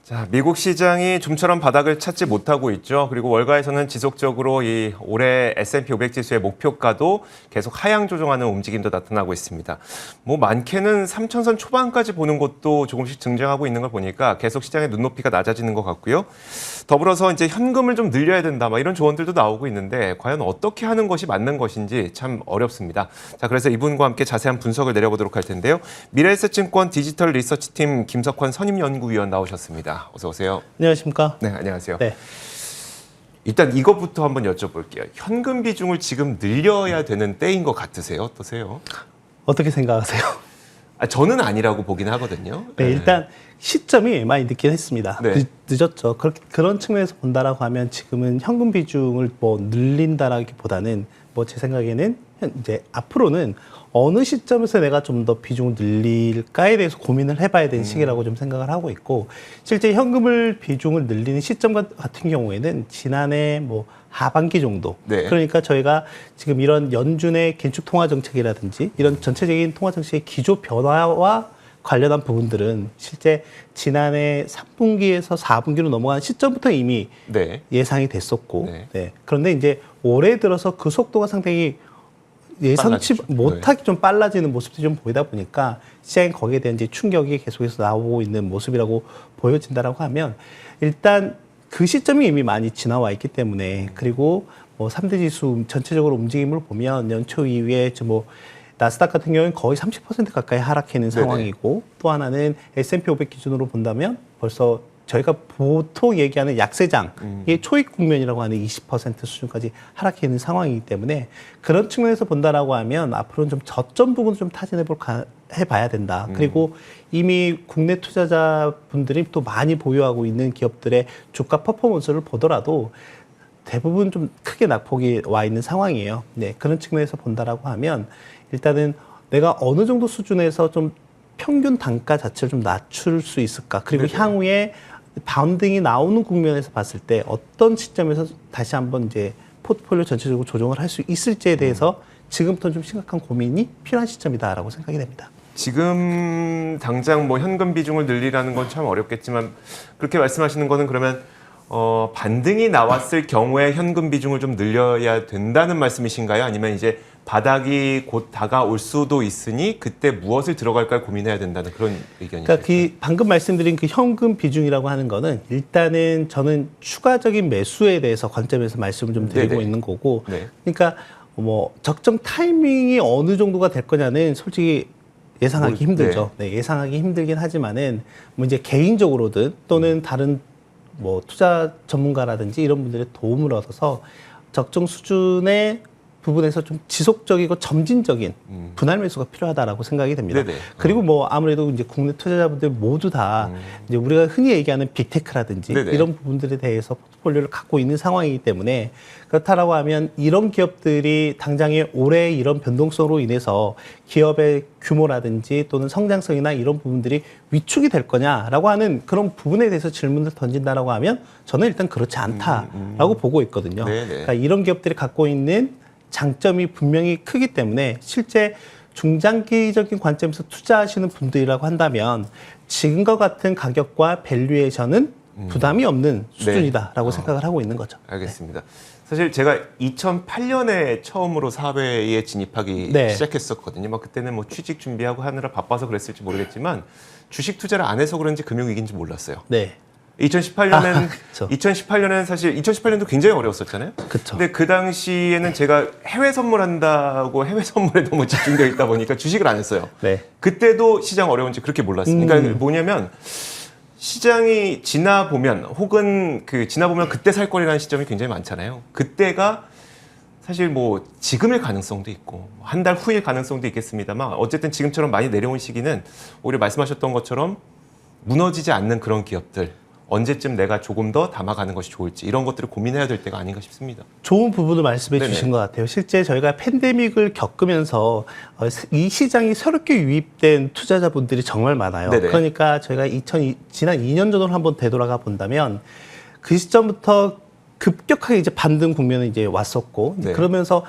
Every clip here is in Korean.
자, 미국 시장이 좀처럼 바닥을 찾지 못하고 있죠. 그리고 월가에서는 지속적으로 이 올해 S&P 500 지수의 목표가도 계속 하향 조정하는 움직임도 나타나고 있습니다. 뭐 많게는 3,000선 초반까지 보는 것도 조금씩 등장하고 있는 걸 보니까 계속 시장의 눈높이가 낮아지는 것 같고요. 더불어서 이제 현금을 좀 늘려야 된다, 이런 조언들도 나오고 있는데 과연 어떻게 하는 것이 맞는 것인지 참 어렵습니다. 자, 그래서 이분과 함께 자세한 분석을 내려보도록 할 텐데요. 미래에셋증권 디지털 리서치팀 김석환 선임연구위원 나오셨습니다. 어서 오세요. 안녕하십니까? 네, 안녕하세요. 네. 일단 이것부터 한번 여쭤볼게요. 현금 비중을 지금 늘려야 되는 때인 것 같으세요? 어떠세요? 어떻게 생각하세요? 저는 아니라고 보긴 하거든요. 네, 일단 시점이 많이 늦긴 했습니다. 네. 늦었죠. 그런 측면에서 본다라고 하면 지금은 현금 비중을 뭐 늘린다라기보다는 뭐 제 생각에는 이제 앞으로는 어느 시점에서 내가 좀 더 비중을 늘릴까에 대해서 고민을 해봐야 되는 시기라고 좀 생각을 하고 있고, 실제 현금을 비중을 늘리는 시점 같은 경우에는 지난해 뭐 하반기 정도. 네. 그러니까 저희가 지금 이런 연준의 긴축 통화 정책이라든지 이런 전체적인 통화 정책의 기조 변화와 관련한 부분들은 실제 지난해 3분기에서 4분기로 넘어간 시점부터 이미 네. 예상이 됐었고, 네. 네. 그런데 이제 올해 들어서 그 속도가 상당히 예상치 빨라지죠. 못하게 좀 빨라지는 모습들이 좀 보이다 보니까 시장이 거기에 대한 이제 충격이 계속해서 나오고 있는 모습이라고 보여진다라고 하면, 일단 그 시점이 이미 많이 지나와 있기 때문에, 그리고 뭐 3대 지수 전체적으로 움직임을 보면 연초 이후에 뭐 나스닥 같은 경우는 거의 30% 가까이 하락해 있는 상황이고, 또 하나는 S&P 500 기준으로 본다면 벌써 저희가 보통 얘기하는 약세장의 초입 국면이라고 하는 20% 수준까지 하락해 있는 상황이기 때문에, 그런 측면에서 본다라고 하면 앞으로는 좀 저점 부분을 좀 해봐야 된다. 그리고 이미 국내 투자자분들이 또 많이 보유하고 있는 기업들의 주가 퍼포먼스를 보더라도 대부분 좀 크게 낙폭이 와 있는 상황이에요. 네, 그런 측면에서 본다라고 하면 일단은 내가 어느 정도 수준에서 좀 평균 단가 자체를 좀 낮출 수 있을까? 그리고 네네. 향후에 바운딩이 나오는 국면에서 봤을 때 어떤 시점에서 다시 한번 이제 포트폴리오 전체적으로 조정을 할 수 있을지에 대해서 지금부터 좀 심각한 고민이 필요한 시점이다라고 생각이 됩니다. 지금 당장 뭐 현금 비중을 늘리라는 건 참 어렵겠지만, 그렇게 말씀하시는 거는 그러면 반등이 나왔을 경우에 현금 비중을 좀 늘려야 된다는 말씀이신가요? 아니면 이제 바닥이 곧 다가올 수도 있으니 그때 무엇을 들어갈까 고민해야 된다는 그런 의견이실까요? 그러니까 그 방금 말씀드린 그 현금 비중이라고 하는 거는 일단은 저는 추가적인 매수에 대해서 관점에서 말씀을 좀 드리고 네네. 있는 거고, 네. 그러니까 뭐 적정 타이밍이 어느 정도가 될 거냐는 솔직히 예상하기 힘들죠. 네, 예상하기 힘들긴 하지만은 뭐 이제 개인적으로든 또는 다른 뭐 투자 전문가라든지 이런 분들의 도움을 얻어서 적정 수준의 부분에서 좀 지속적이고 점진적인 분할 매수가 필요하다라고 생각이 됩니다. 네네. 그리고 뭐 아무래도 이제 국내 투자자분들 모두 다 이제 우리가 흔히 얘기하는 빅테크라든지 네네. 이런 부분들에 대해서 포트폴리오를 갖고 있는 상황이기 때문에, 그렇다라고 하면 이런 기업들이 당장에 올해 이런 변동성으로 인해서 기업의 규모라든지 또는 성장성이나 이런 부분들이 위축이 될 거냐라고 하는 그런 부분에 대해서 질문을 던진다라고 하면 저는 일단 그렇지 않다라고 보고 있거든요. 네네. 그러니까 이런 기업들이 갖고 있는 장점이 분명히 크기 때문에 실제 중장기적인 관점에서 투자하시는 분들이라고 한다면 지금과 같은 가격과 밸류에이션은 부담이 없는 수준이다라고 생각을 하고 있는 거죠. 알겠습니다. 사실 제가 2008년에 처음으로 사회에 진입하기 네. 시작했었거든요. 그때는 뭐 취직 준비하고 하느라 바빠서 그랬을지 모르겠지만 주식 투자를 안 해서 그런지 금융위기인지 몰랐어요. 네. 2018년엔 그쵸. 2018년엔 사실 2018년도 굉장히 어려웠었잖아요. 그쵸. 근데 그 당시에는 제가 해외 선물한다고 해외 선물에 너무 집중되어 있다 보니까 주식을 안 했어요. 네. 그때도 시장 어려운지 그렇게 몰랐어요. 그러니까 뭐냐면 시장이 지나 보면 혹은 지나 보면 그때 살 거리라는 시점이 굉장히 많잖아요. 그때가 사실 뭐 지금일 가능성도 있고 한 달 후일 가능성도 있겠습니다만, 어쨌든 지금처럼 많이 내려온 시기는 오히려 말씀하셨던 것처럼 무너지지 않는 그런 기업들, 언제쯤 내가 조금 더 담아가는 것이 좋을지 이런 것들을 고민해야 될 때가 아닌가 싶습니다. 좋은 부분을 말씀해 네네. 주신 것 같아요. 실제 저희가 팬데믹을 겪으면서 이 시장이 새롭게 유입된 투자자분들이 정말 많아요. 네네. 그러니까 저희가 지난 2년 전으로 한번 되돌아가 본다면 그 시점부터 급격하게 이제 반등 국면이 이제 왔었고, 네. 그러면서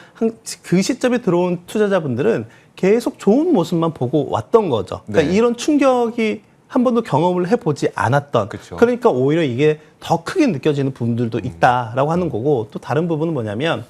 그 시점에 들어온 투자자분들은 계속 좋은 모습만 보고 왔던 거죠. 그러니까 네. 이런 충격이 한 번도 경험을 해보지 않았던 그쵸. 그러니까 오히려 이게 더 크게 느껴지는 부분들도 있다라고 하는 거고 또 다른 부분은 뭐냐면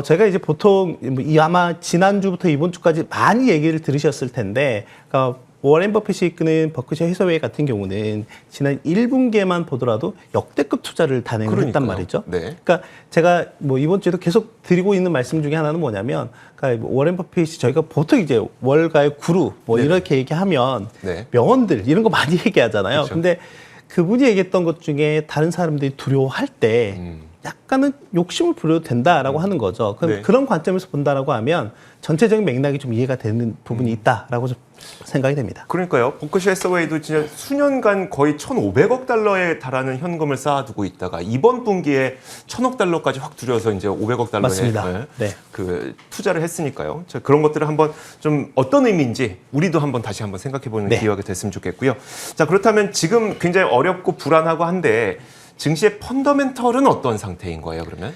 제가 이제 보통 아마 지난주부터 이번 주까지 많이 얘기를 들으셨을 텐데 그러니까 워렌 버핏이 이끄는 버크셔 해서웨이 같은 경우는 지난 1분기에만 보더라도 역대급 투자를 단행을 했단 그러니까요. 말이죠. 네. 그러니까 제가 뭐 이번 주에도 계속 드리고 있는 말씀 중에 하나는 뭐냐면 그러니까 워렌 버핏이 저희가 보통 이제 월가의 구루 뭐 네. 이렇게 얘기하면 네. 명언들 이런 거 많이 얘기하잖아요. 그쵸. 근데 그분이 얘기했던 것 중에 다른 사람들이 두려워할 때 약간은 욕심을 부려도 된다라고 하는 거죠. 네. 그런 관점에서 본다라고 하면 전체적인 맥락이 좀 이해가 되는 부분이 있다라고 좀 생각이 됩니다. 그러니까요. 버크셔 해서웨이도 진짜 수년간 거의 1,500억 달러에 달하는 현금을 쌓아두고 있다가 이번 분기에 1,000억 달러까지 확 줄여서 이제 500억 달러에 맞습니다. 네. 그 투자를 했으니까요. 자, 그런 것들을 한번 좀 어떤 의미인지 우리도 한번 다시 한번 생각해보는 네. 기회가 됐으면 좋겠고요. 자, 그렇다면 지금 굉장히 어렵고 불안하고 한데 증시의 펀더멘털은 어떤 상태인 거예요, 그러면?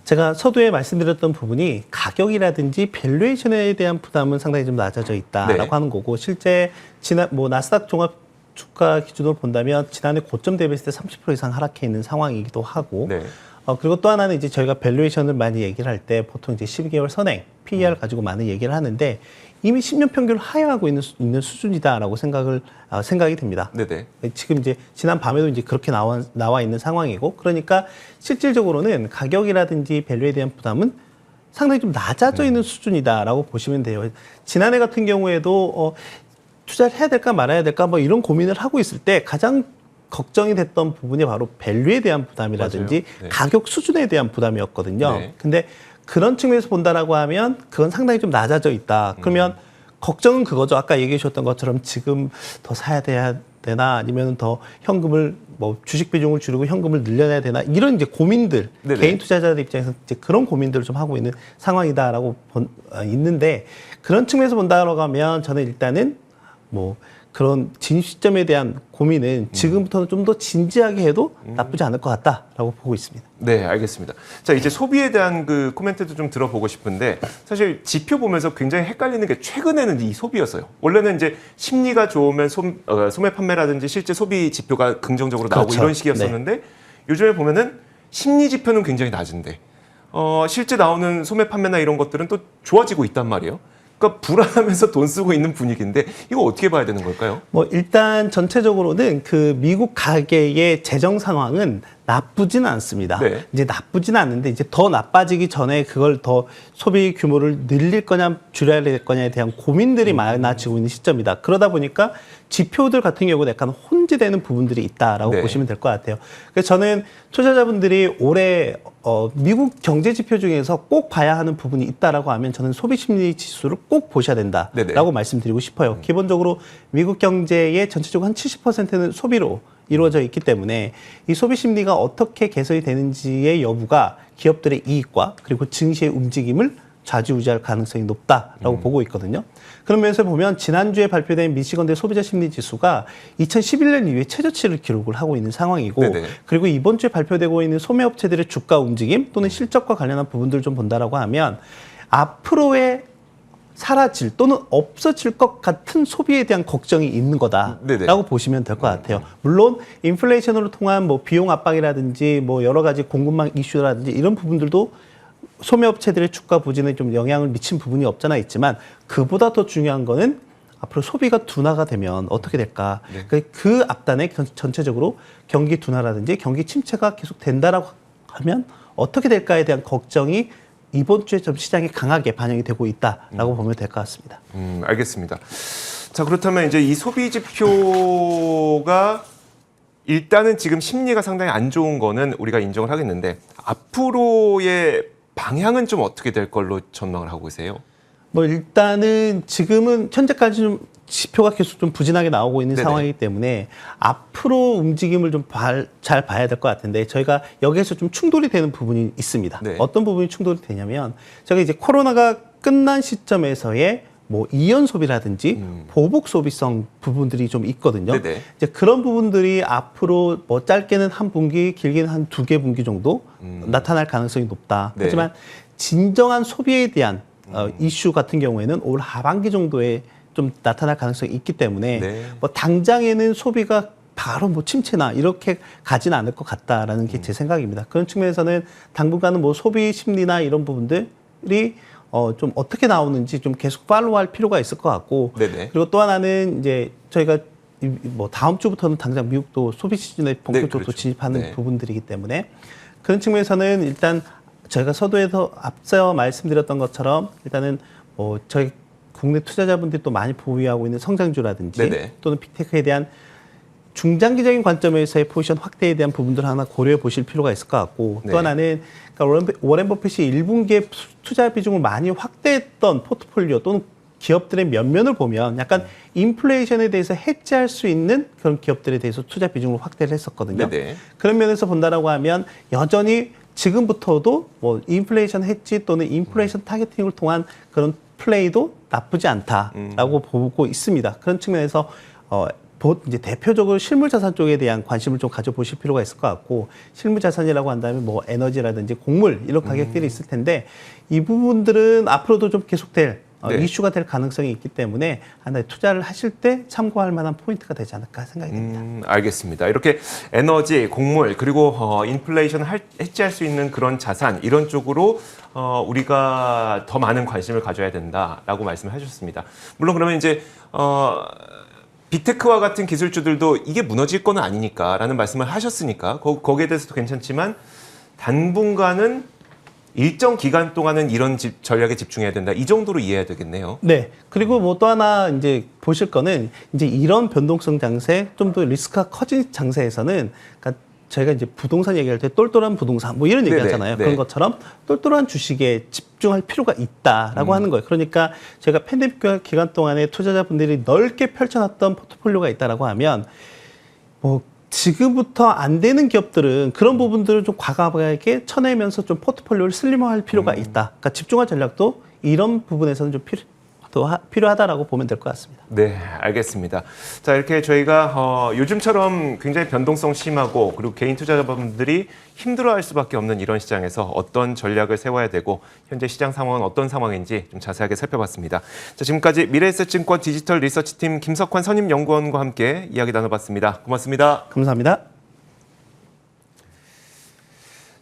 제가 서두에 말씀드렸던 부분이 가격이라든지 밸류에이션에 대한 부담은 상당히 좀 낮아져 있다라고 네. 하는 거고 실제 지난 나스닥 종합 주가 기준으로 본다면 지난해 고점 대비했을 때 30% 이상 하락해 있는 상황이기도 하고 네. 그리고 또 하나는 이제 저희가 밸류에이션을 많이 얘기를 할 때 보통 이제 12개월 선행 PER 가지고 많은 얘기를 하는데 이미 10년 평균을 하회하고 있는 수준이다라고 생각이 됩니다. 네네. 지금 이제 지난 밤에도 이제 그렇게 나와 있는 상황이고 그러니까 실질적으로는 가격이라든지 밸류에 대한 부담은 상당히 좀 낮아져 있는 수준이다라고 보시면 돼요. 지난해 같은 경우에도 투자를 해야 될까 말아야 될까 뭐 이런 고민을 하고 있을 때 가장 걱정이 됐던 부분이 바로 밸류에 대한 부담이라든지 맞아요. 네. 가격 수준에 대한 부담이었거든요. 네. 근데 그런 측면에서 본다라고 하면 그건 상당히 좀 낮아져 있다. 그러면 걱정은 그거죠. 아까 얘기해 주셨던 것처럼 지금 더 사야 되나 아니면 더 현금을 뭐 주식 비중을 줄이고 현금을 늘려야 되나 이런 이제 고민들 네네. 개인 투자자들 입장에서 이제 그런 고민들을 좀 하고 있는 상황이다라고 있는데 그런 측면에서 본다라고 하면 저는 일단은 뭐 그런 진입 시점에 대한 고민은 지금부터는 좀 더 진지하게 해도 나쁘지 않을 것 같다라고 보고 있습니다. 네, 알겠습니다. 자, 이제 소비에 대한 그 코멘트도 좀 들어보고 싶은데 사실 지표 보면서 굉장히 헷갈리는 게 최근에는 이 소비였어요. 원래는 이제 심리가 좋으면 소매 판매라든지 실제 소비 지표가 긍정적으로 나오고 그렇죠. 이런 식이었었는데 요즘에 보면은 심리 지표는 굉장히 낮은데 실제 나오는 소매 판매나 이런 것들은 또 좋아지고 있단 말이에요. 그러니까 불안하면서 돈 쓰고 있는 분위기인데 이거 어떻게 봐야 되는 걸까요? 뭐 일단 전체적으로는 그 미국 가계의 재정 상황은 나쁘지는 않습니다. 네. 이제 나쁘지는 않은데 이제 더 나빠지기 전에 그걸 더 소비 규모를 늘릴 거냐 줄여야 될 거냐에 대한 고민들이 많아지고 있는 시점이다. 그러다 보니까 지표들 같은 경우는 약간 혼재되는 부분들이 있다라고 네. 보시면 될 것 같아요. 그래서 저는 투자자분들이 올해 미국 경제 지표 중에서 꼭 봐야 하는 부분이 있다라고 하면 저는 소비 심리 지수를 꼭 보셔야 된다라고 네네. 말씀드리고 싶어요. 기본적으로 미국 경제의 전체적으로 한 70%는 소비로 이루어져 있기 때문에 이 소비 심리가 어떻게 개선이 되는지의 여부가 기업들의 이익과 그리고 증시의 움직임을 좌지우지할 가능성이 높다라고 보고 있거든요. 그런 면에서 보면 지난주에 발표된 미시건대 소비자 심리 지수가 2011년 이후에 최저치를 기록을 하고 있는 상황이고 네네. 그리고 이번 주에 발표되고 있는 소매업체들의 주가 움직임 또는 실적과 관련한 부분들을 좀 본다라고 하면 앞으로의 사라질 또는 없어질 것 같은 소비에 대한 걱정이 있는 거다라고 네네. 보시면 될 것 같아요. 물론 인플레이션으로 통한 뭐 비용 압박이라든지 뭐 여러 가지 공급망 이슈라든지 이런 부분들도 소매업체들의 주가 부진에 좀 영향을 미친 부분이 없잖아 있지만 그보다 더 중요한 거는 앞으로 소비가 둔화가 되면 어떻게 될까? 네. 그 앞단에 전체적으로 경기 둔화라든지 경기 침체가 계속 된다라고 하면 어떻게 될까에 대한 걱정이 이번 주에 좀 시장에 강하게 반영이 되고 있다라고 보면 될 것 같습니다. 알겠습니다. 자, 그렇다면 이제 이 소비 지표가 일단은 지금 심리가 상당히 안 좋은 거는 우리가 인정을 하겠는데 앞으로의 방향은 좀 어떻게 될 걸로 전망을 하고 계세요? 뭐 일단은 지금은 현재까지 좀 지표가 계속 좀 부진하게 나오고 있는 네네. 상황이기 때문에 앞으로 움직임을 좀 잘 봐야 될 것 같은데 저희가 여기에서 좀 충돌이 되는 부분이 있습니다. 네. 어떤 부분이 충돌이 되냐면 저희가 이제 코로나가 끝난 시점에서의 뭐 이연 소비라든지 보복 소비성 부분들이 좀 있거든요. 네네. 이제 그런 부분들이 앞으로 뭐 짧게는 한 분기, 길게는 한 2개 분기 정도 나타날 가능성이 높다. 네. 하지만 진정한 소비에 대한 이슈 같은 경우에는 올 하반기 정도에 좀 나타날 가능성이 있기 때문에 네. 뭐 당장에는 소비가 바로 뭐 침체나 이렇게 가지는 않을 것 같다라는 게 제 생각입니다. 그런 측면에서는 당분간은 뭐 소비 심리나 이런 부분들이 좀 어떻게 나오는지 좀 계속 팔로우할 필요가 있을 것 같고 네네. 그리고 또 하나는 이제 저희가 뭐 다음 주부터는 당장 미국도 소비 시즌에 본격적으로 그렇죠. 진입하는 네. 부분들이기 때문에 그런 측면에서는 일단 저희가 서두에서 앞서 말씀드렸던 것처럼 일단은 뭐 저희 국내 투자자분들이 또 많이 보유하고 있는 성장주라든지 네네. 또는 빅테크에 대한 중장기적인 관점에서의 포지션 확대에 대한 부분들을 하나 고려해 보실 필요가 있을 것 같고 네. 또 하나는 그러니까 워렌 버핏이 1분기에 투자 비중을 많이 확대했던 포트폴리오 또는 기업들의 면면을 보면 약간 인플레이션에 대해서 해지할 수 있는 그런 기업들에 대해서 투자 비중을 확대를 했었거든요. 네네. 그런 면에서 본다라고 하면 여전히 지금부터도 뭐 인플레이션 해지 또는 인플레이션 타겟팅을 통한 그런 플레이도 나쁘지 않다라고 보고 있습니다. 그런 측면에서 이제 대표적으로 실물자산 쪽에 대한 관심을 좀 가져보실 필요가 있을 것 같고 실물자산이라고 한다면 뭐 에너지라든지 곡물 이런 가격들이 있을 텐데 이 부분들은 앞으로도 좀 계속될 네. 이슈가 될 가능성이 있기 때문에 하나의 투자를 하실 때 참고할 만한 포인트가 되지 않을까 생각이 됩니다. 알겠습니다. 이렇게 에너지, 곡물 그리고 인플레이션 해지할 수 있는 그런 자산 이런 쪽으로 우리가 더 많은 관심을 가져야 된다라고 말씀을 해주셨습니다. 물론 그러면 이제 빅테크와 같은 기술주들도 이게 무너질 건 아니니까라는 말씀을 하셨으니까 거기에 대해서도 괜찮지만 당분간은 일정 기간 동안은 이런 전략에 집중해야 된다. 이 정도로 이해해야 되겠네요. 네. 그리고 뭐 또 하나 이제 보실 거는 이제 이런 변동성 장세, 좀 더 리스크가 커진 장세에서는 그러니까 저희가 이제 부동산 얘기할 때 똘똘한 부동산 뭐 이런 얘기 네네. 하잖아요. 네. 그런 것처럼 똘똘한 주식에 집중할 필요가 있다라고 하는 거예요. 그러니까 제가 팬데믹 기간 동안에 투자자분들이 넓게 펼쳐놨던 포트폴리오가 있다라고 하면 뭐 지금부터 안 되는 기업들은 그런 부분들을 좀 과감하게 쳐내면서 좀 포트폴리오를 슬림화할 필요가 있다. 그러니까 집중할 전략도 이런 부분에서는 좀 필요하다라고 보면 될 것 같습니다. 네, 알겠습니다. 자, 이렇게 저희가 요즘처럼 굉장히 변동성 심하고 그리고 개인 투자자분들이 힘들어할 수밖에 없는 이런 시장에서 어떤 전략을 세워야 되고 현재 시장 상황은 어떤 상황인지 좀 자세하게 살펴봤습니다. 자, 지금까지 미래에셋증권 디지털 리서치팀 김석환 선임연구원과 함께 이야기 나눠봤습니다. 고맙습니다. 감사합니다.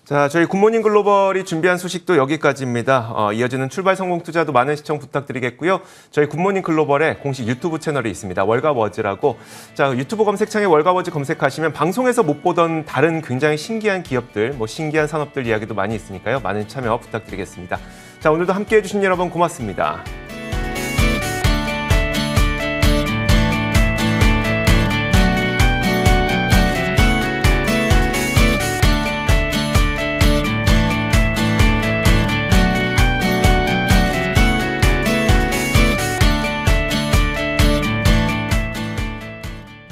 자, 저희 굿모닝 글로벌이 준비한 소식도 여기까지입니다. 이어지는 출발 성공 투자도 많은 시청 부탁드리겠고요. 저희 굿모닝 글로벌에 공식 유튜브 채널이 있습니다. 월가워즈라고. 자, 유튜브 검색창에 월가워즈 검색하시면 방송에서 못 보던 다른 굉장히 신기한 기업들, 뭐 신기한 산업들 이야기도 많이 있으니까요. 많은 참여 부탁드리겠습니다. 자, 오늘도 함께해 주신 여러분 고맙습니다.